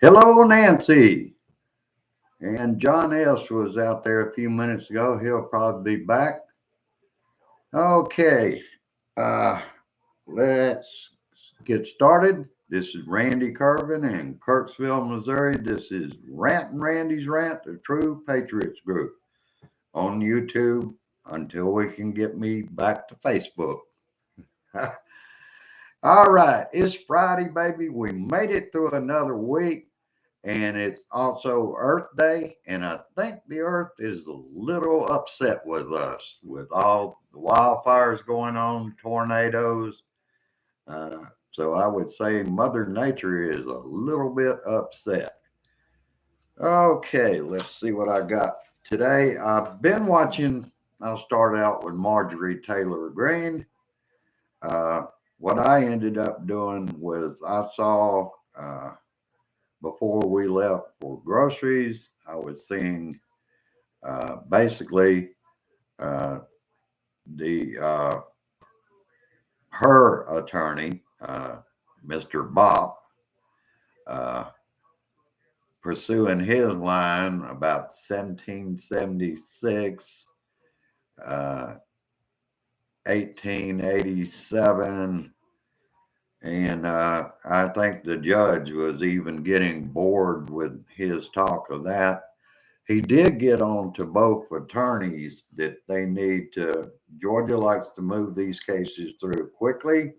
Hello, Nancy. And John S. was out there a few minutes ago. He'll probably be back. Okay, uh, let's get started. This is Randy Carvin in Kirksville, Missouri. This is Rant and Randy's Rant, the True Patriots group on YouTube until we can get me back to Facebook. All right, it's Friday, baby. We made it through another week. And it's also Earth Day, and I think the Earth is a little upset with us with all the wildfires going on, tornadoes. So I would say Mother Nature is a little bit upset. Okay, let's see what I got today. I've been watching. I'll start out with Marjorie Taylor Greene. What I ended up doing was I saw. Before we left for groceries, I was seeing basically the her attorney, Mr. Bopp, pursuing his line about 1776, 1887. And I think the judge was even getting bored with his talk of that. He did get on to both attorneys that they need to, Georgia likes to move these cases through quickly,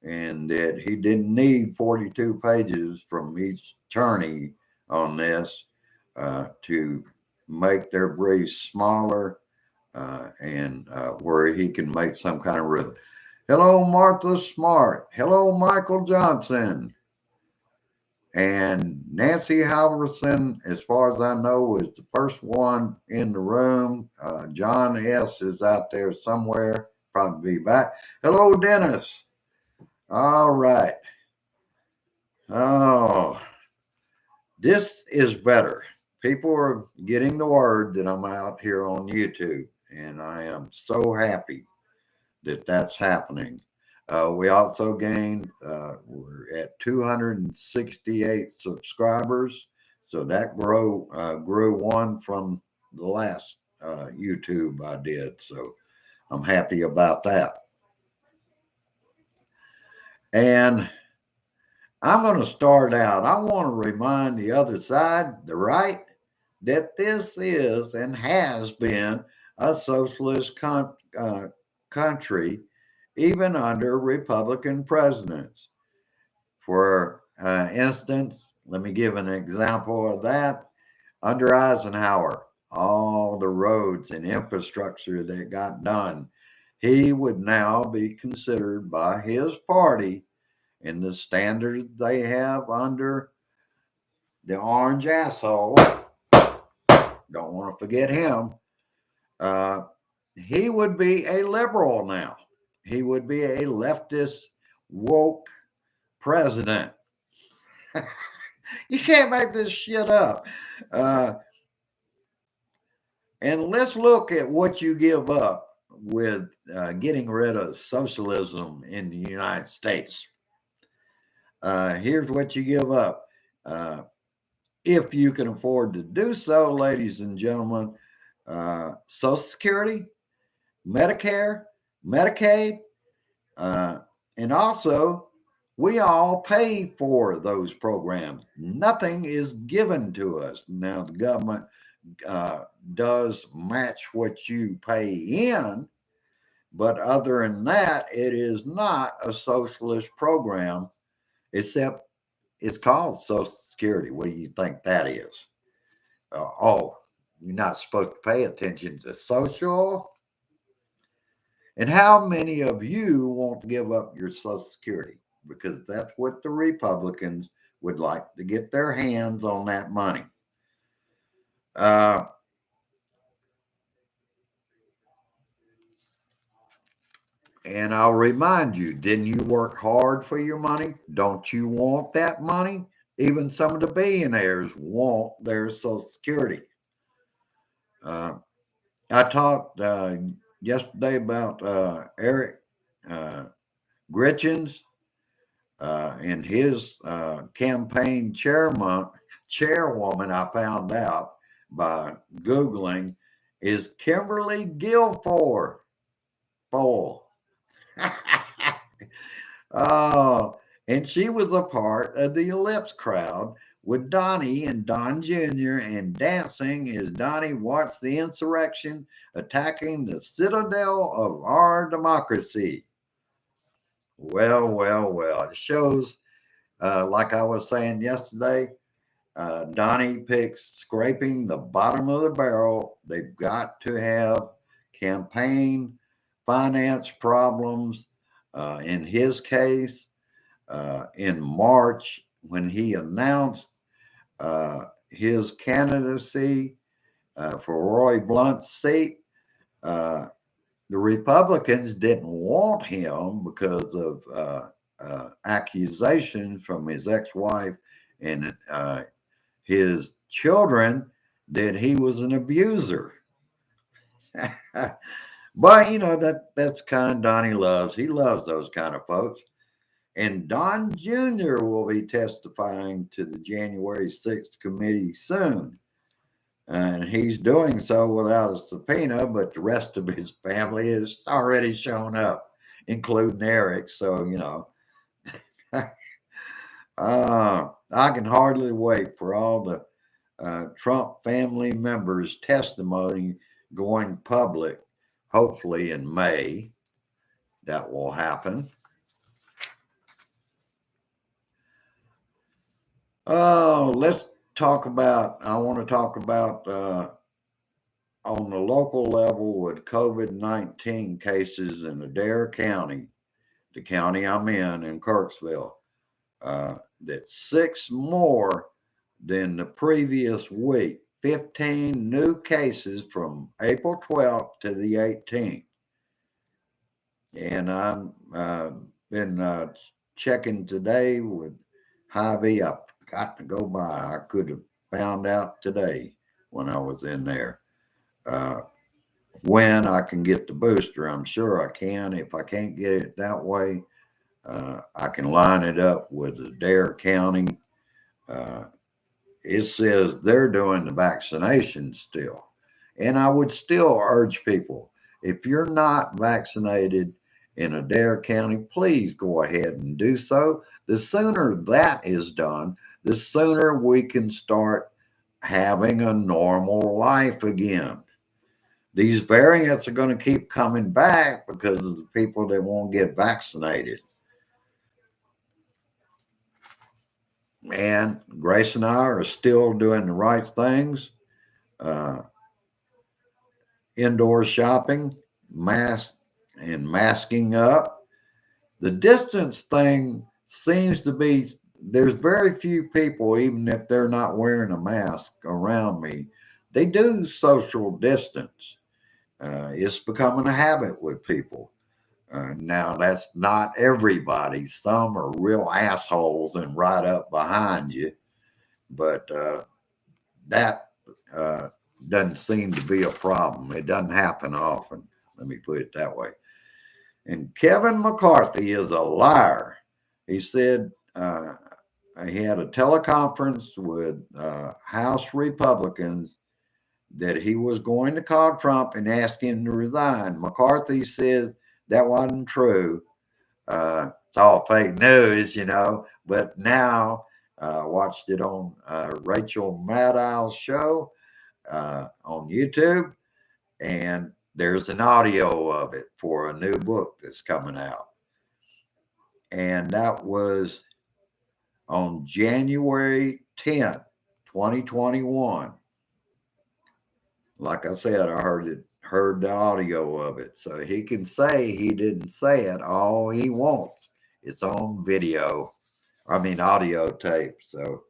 and that he didn't need 42 pages from each attorney on this to make their briefs smaller and where he can make some kind of ruling. Hello, Martha Smart. Hello, Michael Johnson. And Nancy Halverson, as far as I know, is the first one in the room. John S. is out there somewhere, probably be back. Hello, Dennis. All right. Oh, this is better. People are getting the word that I'm out here on YouTube, and I am so happy that that's happening. We also gained, we're at 268 subscribers. So that grew one from the last YouTube I did. So I'm happy about that. And I'm going to start out. I want to remind the other side, the right, that this is and has been a socialist country, even under Republican presidents. For instance, let me give an example of that. Under Eisenhower, all the roads and infrastructure that got done, he would now be considered by his party in the standards they have under the orange asshole. Don't want to forget him. He would be a liberal now. He would be a leftist, woke president. You can't make this shit up. And let's look at what you give up with getting rid of socialism in the United States. Here's what you give up. If you can afford to do so, ladies and gentlemen, Social Security, Medicare, Medicaid, and also we all pay for those programs. Nothing is given to us. Now, the government does match what you pay in, but other than that, it is not a socialist program, except it's called Social Security. What do you think that is? Oh, you're not supposed to pay attention to social? And how many of you want to give up your Social Security? Because that's what the Republicans would like to get their hands on that money. And I'll remind you, didn't you work hard for your money? Don't you want that money? Even some of the billionaires want their Social Security. I talked yesterday about Ericgretchen's And his campaign chairwoman, I found out by Googling, is Kimberly Guilfoyle. Oh, and she was a part of the Ellipse crowd with Donnie and Don Jr. and dancing as Donnie watched the insurrection attacking the citadel of our democracy. Well, well, well. It shows, like I was saying yesterday, Donnie picks scraping the bottom of the barrel. They've got to have campaign finance problems. In his case, in March, when he announced his candidacy for Roy Blunt's seat, the Republicans didn't want him because of accusations from his ex-wife and his children that he was an abuser. But you know that's kind Donnie loves. He loves those kind of folks. And Don Jr. will be testifying to the January 6th committee soon. And he's doing so without a subpoena, but the rest of his family has already shown up, including Eric. So, you know, I can hardly wait for all the Trump family members' testimony going public, hopefully in May. That will happen. Oh, I want to talk about on the local level with COVID-19 cases in Adair County, the county I'm in Kirksville, that's 6 more than the previous week. 15 new cases from April 12th to the 18th. And I've been checking today with Hy-Vee. I've got to go by. I could have found out today when I was in there when I can get the booster. I'm sure I can. If I can't get it that way, I can line it up with Adair County. It says they're doing the vaccination still. And I would still urge people, if you're not vaccinated in Adair County, please go ahead and do so. The sooner that is done, the sooner we can start having a normal life again. These variants are going to keep coming back because of the people that won't get vaccinated. And Grace and I are still doing the right things. Indoor shopping, masking up. The distance thing seems to be, there's very few people, even if they're not wearing a mask around me, they do social distance. It's becoming a habit with people. Now, that's not everybody. Some are real assholes and right up behind you, but that doesn't seem to be a problem. It doesn't happen often. Let me put it that way. And Kevin McCarthy is a liar. He said he had a teleconference with House Republicans that he was going to call Trump and ask him to resign. McCarthy says that wasn't true. It's all fake news, you know. But now I watched it on Rachel Maddow's show on YouTube, and there's an audio of it for a new book that's coming out. And that was on January 10th, 2021. Like I said, I heard the audio of it. So he can say he didn't say it all he wants. It's on audio tape. So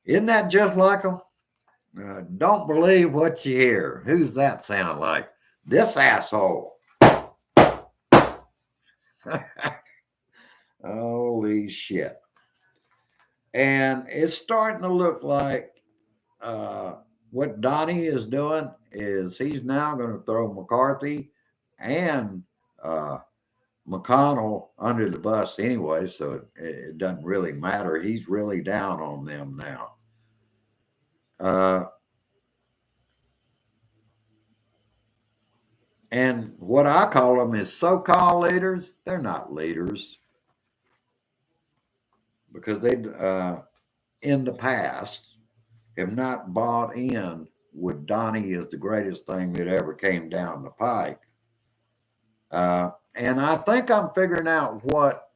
isn't that just like him? Don't believe what you hear. Who's that sound like? This asshole. Holy shit. And it's starting to look like what Donnie is doing is he's now going to throw McCarthy and McConnell under the bus anyway, so it doesn't really matter. He's really down on them now. And what I call them is so-called leaders. They're not leaders because they, in the past, have not bought in with Donnie is the greatest thing that ever came down the pike. And I think I'm figuring out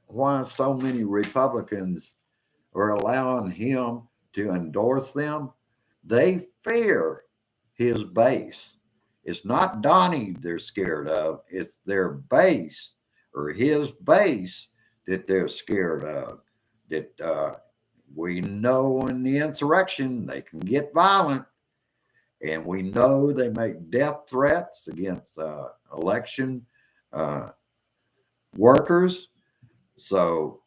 why so many Republicans are allowing him to endorse them. They fear his base. It's not Donnie they're scared of, it's their base or his base that they're scared of. That we know in the insurrection they can get violent, and we know they make death threats against election workers. So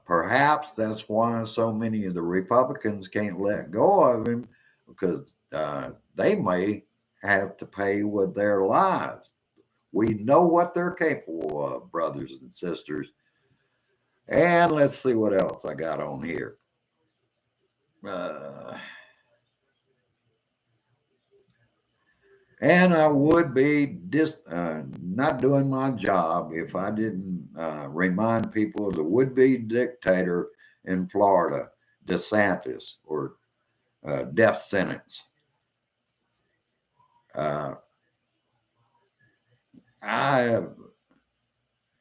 perhaps that's why so many of the Republicans can't let go of him, because they may have to pay with their lives. We know what they're capable of, brothers and sisters. And let's see what else I got on here. And I would be not doing my job if I didn't remind people of the would-be dictator in Florida, DeSantis, or death sentence.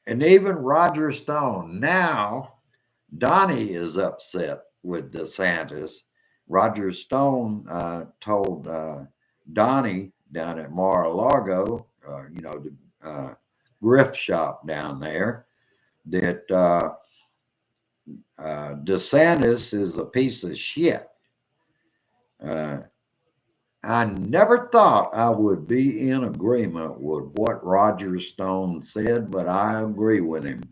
And even Roger Stone. Now, Donnie is upset with DeSantis. Roger Stone told Donnie down at Mar-a-Lago, the grift shop down there, that DeSantis is a piece of shit. I never thought I would be in agreement with what Roger Stone said, but I agree with him.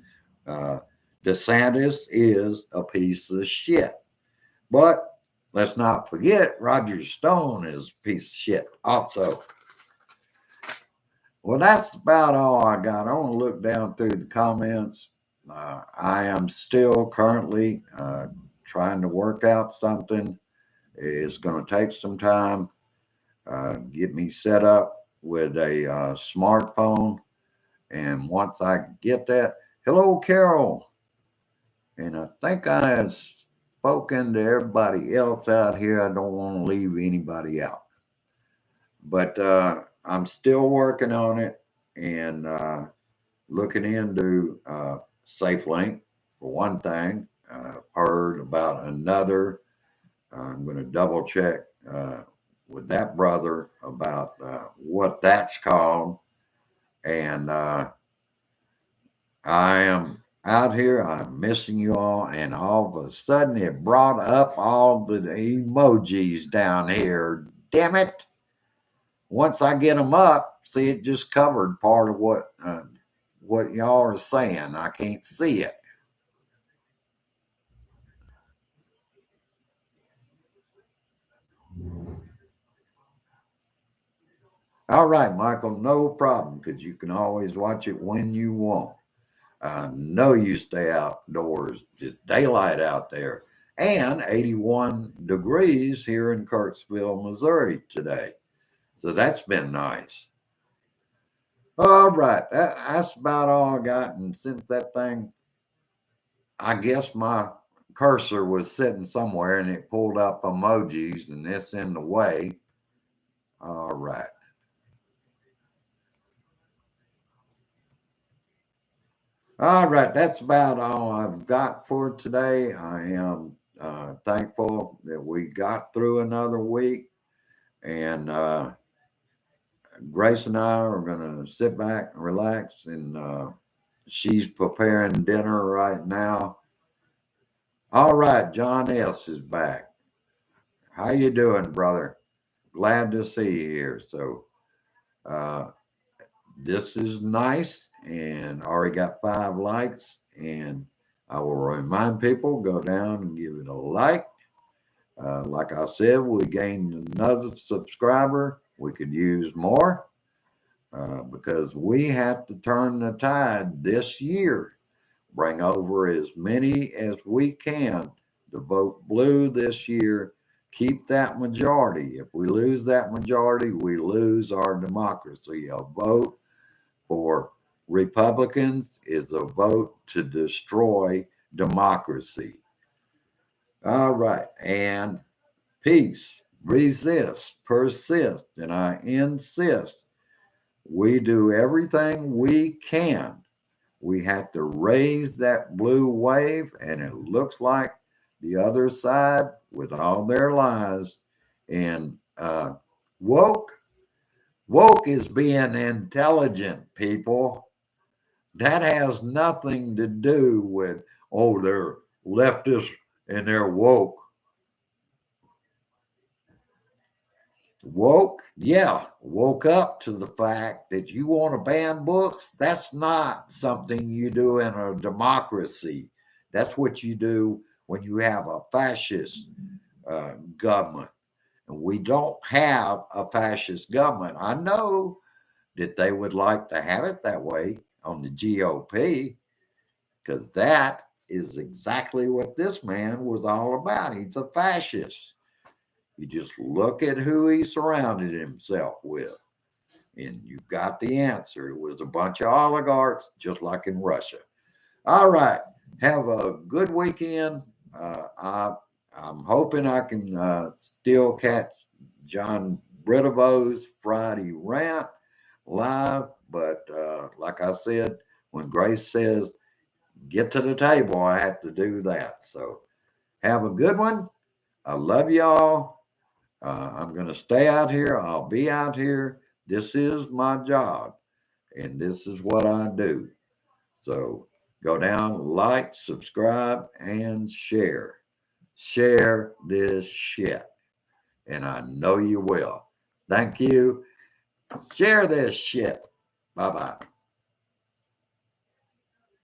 DeSantis is a piece of shit. But let's not forget Roger Stone is a piece of shit also. Well, that's about all I got. I want to look down through the comments. I am still currently trying to work out something. It's going to take some time. Get me set up with a smartphone. And once I get that, hello, Carol. And I think I have spoken to everybody else out here. I don't want to leave anybody out. But I'm still working on it and looking into SafeLink for one thing. Heard about another. I'm going to double check with that brother about what that's called. And I am out here. I'm missing you all. And all of a sudden it brought up all the emojis down here. Damn it. Once I get them up, see, it just covered part of what y'all are saying. I can't see it. All right, Michael, no problem, because you can always watch it when you want. I know you stay outdoors, just daylight out there, and 81 degrees here in Kirksville, Missouri today. So that's been nice. All right, that's about all I got. And since that thing, I guess my cursor was sitting somewhere and it pulled up emojis and it's in the way. All right. All right, that's about all I've got for today. I am thankful that we got through another week. And Grace and I are going to sit back and relax. And she's preparing dinner right now. All right, John S. is back. How you doing, brother? Glad to see you here. So this is nice, and already got 5 likes. And I will remind people, go down and give it a like. Like I said, we gained another subscriber. We could use more. because we have to turn the tide this year, bring over as many as we can to vote blue this year, keep that majority. If we lose that majority, we lose our democracy. A vote for Republicans is a vote to destroy democracy. All right. And peace, resist, persist, and I insist we do everything we can. We have to raise that blue wave, and it looks like the other side, with all their lies and woke is being intelligent, people. That has nothing to do with, oh, they're leftists and they're woke. Woke up to the fact that you want to ban books. That's not something you do in a democracy. That's what you do when you have a fascist government. And we don't have a fascist government. I know that they would like to have it that way on the GOP, because that is exactly what this man was all about. He's a fascist. You just look at who he surrounded himself with, and you've got the answer. It was a bunch of oligarchs, just like in Russia. All right. Have a good weekend. I'm hoping I can still catch John Brittavo's Friday rant live. But like I said, when Grace says, get to the table, I have to do that. So have a good one. I love y'all. I'm going to stay out here. I'll be out here. This is my job, and this is what I do. So go down, like, subscribe, and share. Share this shit, and I know you will. Thank you. Share this shit. Bye-bye.